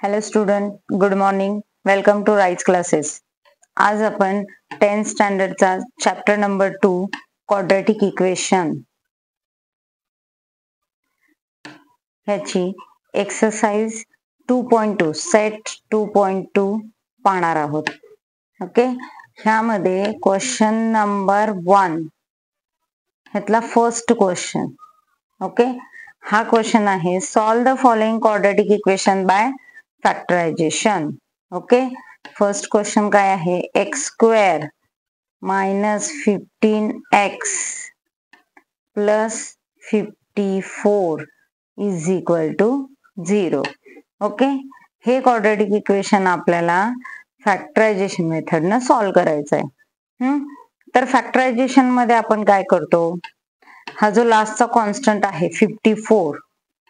Hello student, good morning. Welcome to Rise classes. आज आपण 10th स्टँडर्डचा चॅप्टर नंबर 2 क्वाड्रॅटिक इक्वेशन ह्याची exercise 2.2 set 2.2 पाहणार आहोत. ओके, ह्यामध्ये क्वेश्चन नंबर 1 ह्यातला फर्स्ट क्वेश्चन. ओके, हा क्वेश्चन आहे solve the following quadratic equation by factorization. Okay, first question काय आहे? X square minus 15x plus 54 is equal to 0. Okay, हे क्वाड्रॅटिक इक्वेशन आपल्याला फॅक्टरायझेशन मेथडनं सॉल्व करायचं आहे. तर फॅक्टरायझेशन मध्ये आपण काय करतो? हा जो लास्टचा कॉन्स्टंट आहे 54.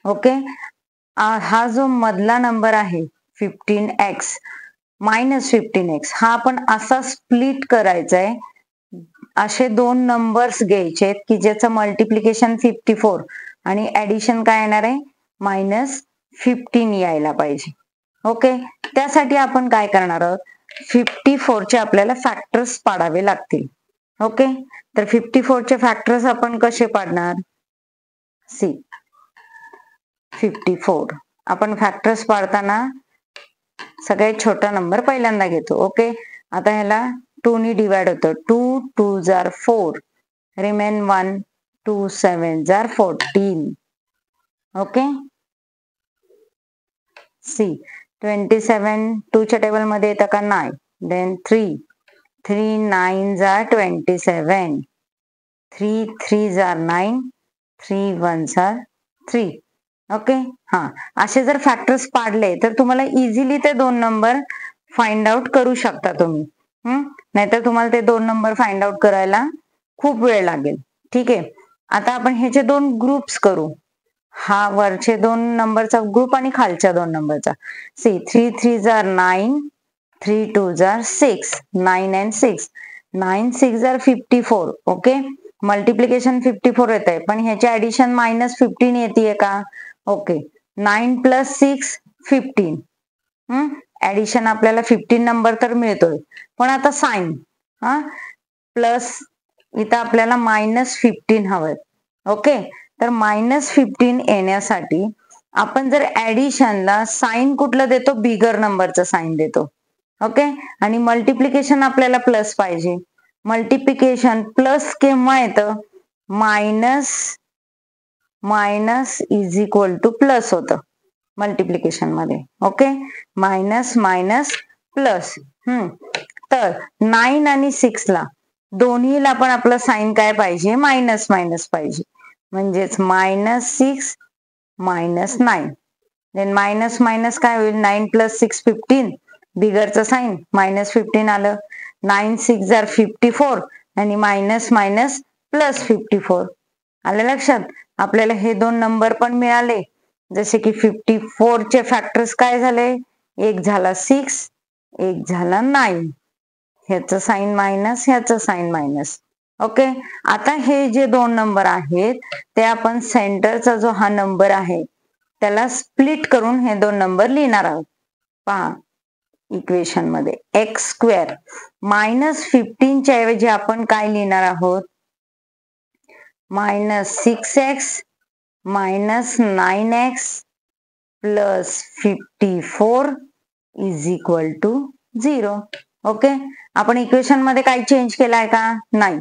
ओके, हा जो मधला नंबर आहे 15x मायनस 15x हा आपण असा स्प्लिट करायचा आहे. असे दोन नंबर्स घ्यायचे की ज्याचं मल्टिप्लिकेशन 54 आणि ऍडिशन काय येणार आहे? मायनस 15 यायला पाहिजे. ओके, त्यासाठी आपण काय करणार आहोत? 54 चे आपल्याला फॅक्टर्स पाडावे लागतील. ओके, तर 54 चे फॅक्टर्स आपण कसे पाडणार? सी 54 आपण फॅक्टर्स पाडताना सगळ्यात छोटा नंबर पहिल्यांदा घेतो. ओके, आता ह्याला 2 नी डिवाइड होतं. 2 2 जार 4 रिमेन 1 2 7 जार 14. ओके, सी 27 2 च्या टेबल मध्ये येतं का? नाही. देन 3 3 9 जार 27 3 3 जार 9 3 1 जार 3. ओके, हा असे जर फॅक्टर्स पाडले तर तुम्हाला इझिली ते दोन नंबर फाइंड आउट करू शकता तुम्ही. नाहीतर तुम्हाला ते दोन नंबर फाइंड आउट करायला खूप वेळ लागेल. ठीक आहे, आता आपण ह्याचे दोन ग्रुप्स करू. हा वरचे दोन नंबरचा ग्रुप आणि खालच्या दोन नंबरचा. सी 3 3 जार 9 3 2 जार 6 9 and 6 9 6 जार 54. ओके, मल्टिप्लिकेशन 54 येत आहे पण ह्याचे ऍडिशन मायनस 15 येते का? Okay, 9 plus 6 15. ऍडिशन आपल्याला 15 नंबर तर मिळतोय पण आता साइन प्लस इथं आपल्याला मायनस 15 हवंय. ओके, तर मायनस 15 येण्यासाठी आपण जर ऍडिशनला साइन कुठलं देतो? बिगर नंबरचं साइन देतो. ओके, आणि मल्टिप्लिकेशन आपल्याला प्लस पाहिजे. मल्टिप्लिकेशन प्लस केव्हा येतं? Minus minus is equal two plus होतं मल्टिप्लिकेशन मध्ये. Okay, minus minus plus. तर 9 आणि 6 ला दोन्हीला पण आपलं साइन काय पाहिजे? मायनस मायनस पाहिजे. म्हणजेच minus 6 minus 9. Then minus minus काय होईल? 9 प्लस 6 15 बिगरचं साइन मायनस 15 आलं. 9 6 जार 54 आणि मायनस मायनस प्लस 54 आलं लक्षात. आपल्याला हे दोन नंबर पण मिळाले. जसे की 54 चे फॅक्टर्स काय झाले? एक झाला 6 एक झाला 9. ह्याचं साइन मायनस ह्याचं साइन मायनस. ओके, आता हे जे दोन नंबर आहेत ते आपण सेंटरचा जो हा नंबर आहे त्याला स्प्लिट करून हे दोन नंबर लिहिणार आहोत. पहा इक्वेशन मध्ये एक्स स्क्वेअर मायनस 15 च्या ऐवजी आपण काय लिहिणार आहोत? Minus 6x minus 9x plus 54 is equal to 0. Okay, आपण इक्वेशन मध्ये काही चेंज केलाय का? नाही.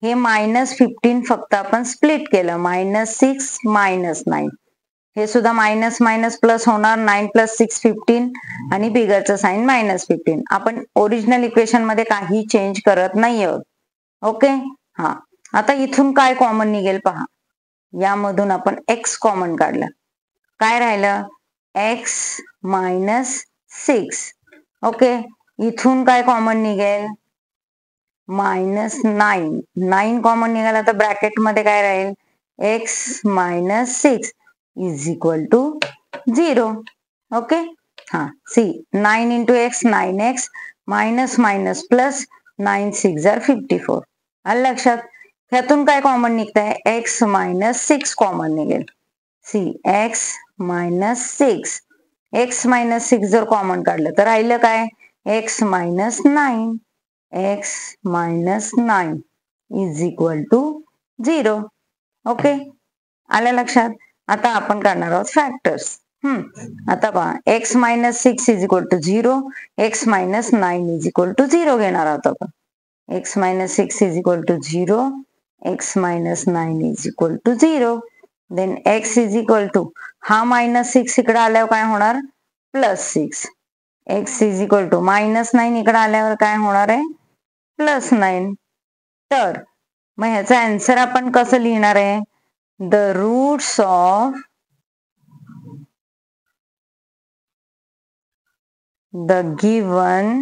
हे मायनस 15 फक्त आपण स्प्लिट केलं. मायनस 6 मायनस 9 हे सुद्धा मायनस मायनस प्लस होणार. 9 प्लस 6 15 आणि बिगरचं साइन मायनस 15. आपण ओरिजिनल इक्वेशन मध्ये काही चेंज करत नाही आहोत. ओके, हा आता इथून काय कॉमन निघेल पहा. यामधून आपण x कॉमन काढलं. काय राहिलं? x minus 6. ओके, इथून काय कॉमन निघेल? मायनस 9. 9 कॉमन निघाला तर ब्रॅकेट मध्ये काय राहील? x minus 6 is equal to 0. Okay, हा see 9 into x 9x minus minus plus 9 6 जार 54 आलं लक्षात. ह्यातून काय कॉमन निघतंय? x मायनस 6 कॉमन निघेल. See x minus 6 x minus 6 जर कॉमन काढलं तर राहिलं काय, x minus 9. X minus 9 is equal to 0. Okay, आल्या लक्षात. आता आपण काढणार आहोत फॅक्टर्स. आता पहा, x minus 6 is equal to 0, x minus 9 is equal to 0 घेणार आहोत आपण. X minus 6 is equal to 0, x minus 9 is equal to 0. Then x is equal to, हा मायनस 6 इकडे आल्यावर काय होणार, plus 6. X is equal to minus 9 इकडे आल्यावर काय होणार आहे, प्लस 9. तर मग ह्याचा आन्सर आपण कसं लिहिणार आहे, the roots of the given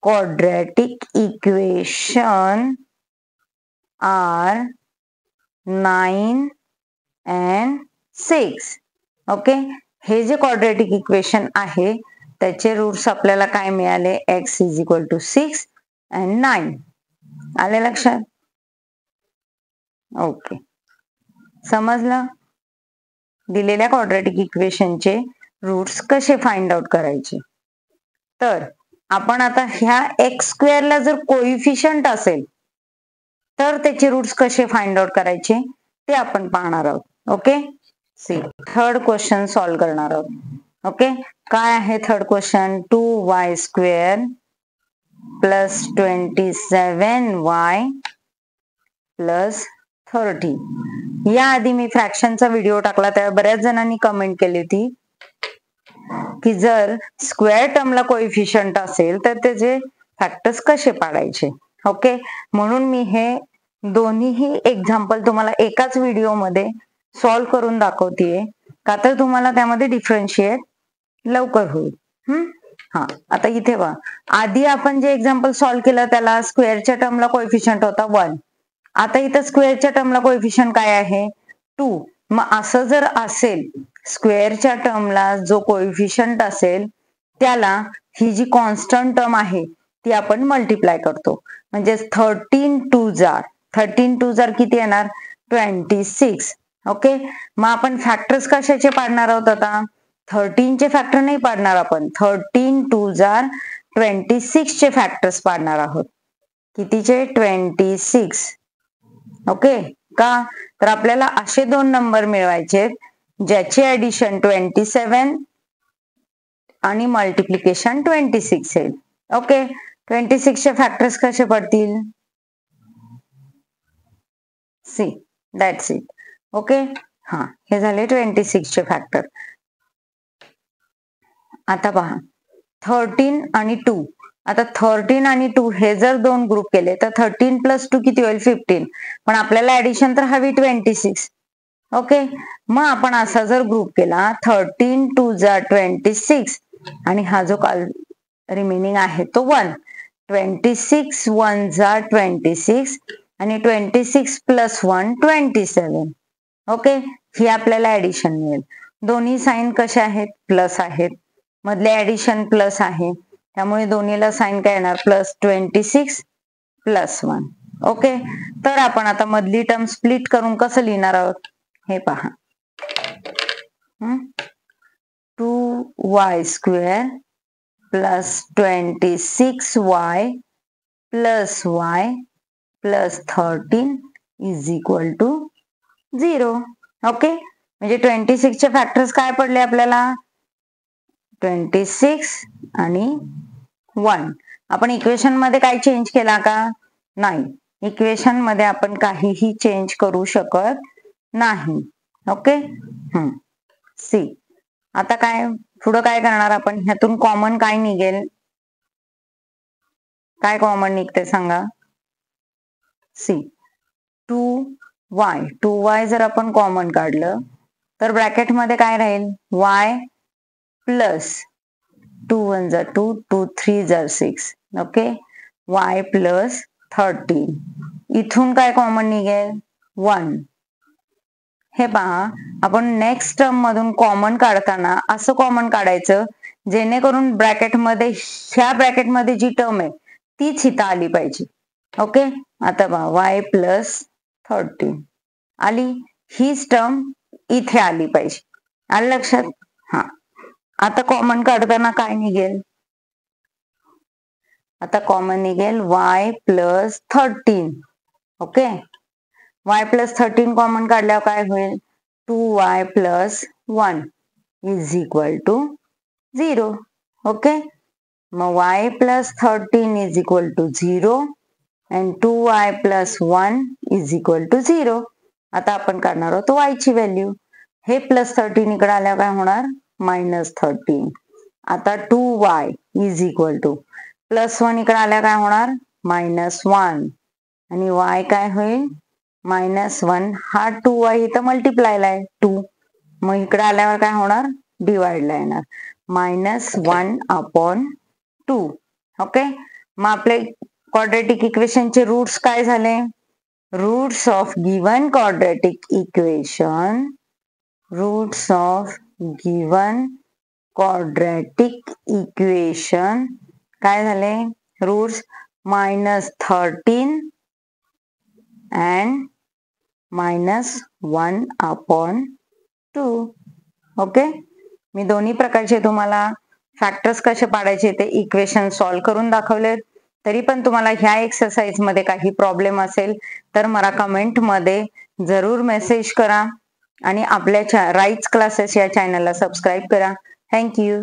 quadratic equation are 9 and 6. Okay, हे जे क्वाड्रॅटिक इक्वेशन आहे त्याचे रूट्स आपल्याला काय मिळाले, x is equal to 6 and 9. आले लक्षात. ओके, समजलं. दिलेल्या क्वाड्रॅटिक इक्वेशनचे रूट्स कसे फाइंड आउट करायचे. तर आपण आता ह्या एक्स स्क्वेअरला जर कोइफिशियंट असेल तर त्याचे रूट्स कसे फाइंड आउट करायचे ते आपण पाहणार आहोत. Okay, see third question solve करणार आहोत. ओके, काय आहे third question, 2y square plus 27y plus 30. याआधी मी फ्रॅक्शनचा व्हिडिओ टाकला, त्यावर बऱ्याच जणांनी कमेंट केली होती की जर स्क्वेअर टर्मला कोइफिशियंट असेल तर त्याचे फॅक्टर्स कसे पाडायचे. ओके, म्हणून मी हे दोन्हीही एक्झाम्पल तुम्हाला एकाच व्हिडिओमध्ये सॉल्व करून दाखवतेय, का तर तुम्हाला त्यामध्ये डिफरन्शिएट लवकर होईल. हा, आता इथे बघा, आधी आपण जे एक्झाम्पल सॉल्व केलं त्याला स्क्वेअरच्या टर्मला कोइफिशियंट होता 1. आता इथं स्क्वेअरच्या टर्मला कोइफिशियंट काय आहे, 2. मग असं जर असेल, स्क्वेअरच्या टर्मला जो कोइफिशियंट असेल त्याला ही जी कॉन्स्टंट टर्म आहे ती आपण मल्टिप्लाय करतो. म्हणजे 13 टू जार किती येणार, 26. ओके, मग आपण फॅक्टर्स कशाचे पाडणार आहोत, आता 13 चे फॅक्टर नाही पाडणार आपण, 13 टू जार 26 चे फॅक्टर्स पाडणार आहोत. कितीचे, 26. ओके, का तर आपल्याला असे दोन नंबर मिळवायचे ज्याचे ऍडिशन 27 आणि मल्टिप्लिकेशन 26 येईल. ओके, 26 चे फॅक्टर्स कसे पडतील, सी दॅट्स इट. ओके, हा, हे झाले 26 चे फॅक्टर. आता पहा 13 आणि 2. आता 13 आणि 2 हे जर दोन ग्रुप केले तर 13 प्लस 2 किती होईल, 15. पण आपल्याला ऍडिशन तर हवी 26. ओके, मग आपण असा जर ग्रुप केला 13 टू जार 26 आणि हा जो रिमेनिंग आहे तो 1, 26 1 जार 26 आणि 26 प्लस 1 27. ओके, ही आपल्याला ऍडिशन मिळेल. दोन्ही साइन कसे आहेत, प्लस आहेत. मधले ऍडिशन प्लस आहे, त्यामुळे दोन्हीला साइन काय येणार, प्लस 26 प्लस 1. ओके, तर आपण आता मधली टर्म स्प्लिट करून कसं लिहिणार आहोत हे पहा. 2y square plus 26y plus y plus 13 is equal to 0. Okay, म्हणजे 26 चे फॅक्टर्स काय पडले आपल्याला, 26 आणि 1. आपण इक्वेशन मध्ये काय चेंज केला का, नाही. इक्वेशन मध्ये आपण काहीही चेंज करू शकत नाही. ओके, सी आता काय पुढे काय करणार आपण, ह्यातून कॉमन काय निघेल, काय कॉमन निघते सांगा, सी 2y जर आपण कॉमन काढलं तर ब्रॅकेट मध्ये काय राहील, y प्लस 2 1 जार 2, 2 3 जार 6. Okay, y plus 13. इथून काय कॉमन निघेल, 1. हे पहा, आपण नेक्स्ट टर्म मधून कॉमन काढताना असं कॉमन काढायचं जेणेकरून ब्रॅकेटमध्ये, ह्या ब्रॅकेटमध्ये जी टर्म आहे तीच इथं आली पाहिजे. ओके, आता पहा y प्लस 13 आली, हीच टर्म इथे आली पाहिजे. आलं लक्षात? हा, आता कॉमन काढताना काय निघेल? आता कॉमन निघेल y plus 13. Okay, y plus 13 common काढल्यावर काय होईल? 2y plus 1 is equal to 0. Okay, मग y plus 13 is equal to 0 and 2y plus 1 is equal to 0. आता आपण काढणार आहोत y ची व्हॅल्यू. हे प्लस 13 इकडे आल्यावर काय होणार? मायनस 13. आता 2y is equal two plus 1 इकडे आल्यावर काय होणार? मायनस 1 आणि y काय होईल? मायनस 1. हा 2y इथं मल्टिप्लायला आहे 2, मग इकडे आल्यावर काय होणार? डिवाइडला येणार. Minus 1 upon 2. ओके, मग आपले क्वाड्रॅटिक इक्वेशनचे रूट्स काय झाले? Roots of given quadratic equation, roots of given quadratic equation काय झाले? Roots minus 13 and minus 1 upon 2. Okay, मी दोन्ही प्रकारचे तुम्हाला फॅक्टर्स कसे पाडायचे ते इक्वेशन सॉल्व्ह करून दाखवले. तरी पण तुम्हाला ह्या एक्सरसाइज मध्ये काही प्रॉब्लेम असेल तर मला कमेंट मध्ये जरूर मेसेज करा आणि आपल्या राईट्स क्लासेस या चॅनलला सबस्क्राईब करा. थँक्यू.